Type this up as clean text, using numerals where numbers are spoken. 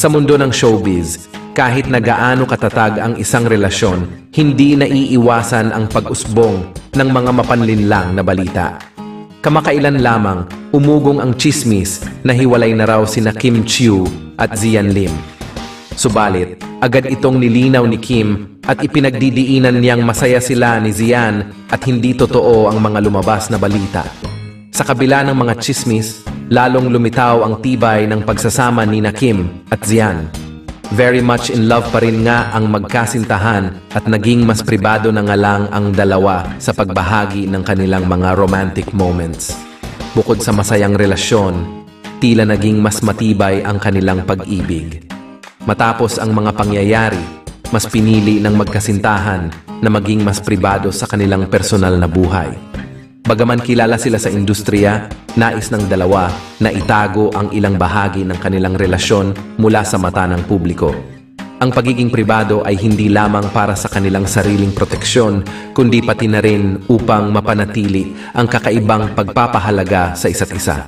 Sa mundo ng showbiz, kahit na gaano katatag ang isang relasyon, hindi naiiwasan ang pag-usbong ng mga mapanlinlang na balita. Kamakailan lamang, umugong ang chismis na hiwalay na raw sina Kim Chiu at Zian Lim. Subalit, agad itong nilinaw ni Kim at ipinagdidiinan niyang masaya sila ni Zian at hindi totoo ang mga lumabas na balita. Sa kabila ng mga chismis, lalong lumitaw ang tibay ng pagsasama ni Kim at Zian. Very much in love pa rin nga ang magkasintahan at naging mas pribado na nga lang ang dalawa sa pagbahagi ng kanilang mga romantic moments. Bukod sa masayang relasyon, tila naging mas matibay ang kanilang pag-ibig. Matapos ang mga pangyayari, mas pinili ng magkasintahan na maging mas pribado sa kanilang personal na buhay. Bagaman kilala sila sa industriya, nais ng dalawa na itago ang ilang bahagi ng kanilang relasyon mula sa mata ng publiko. Ang pagiging pribado ay hindi lamang para sa kanilang sariling proteksyon, kundi pati na rin upang mapanatili ang kakaibang pagpapahalaga sa isa't isa.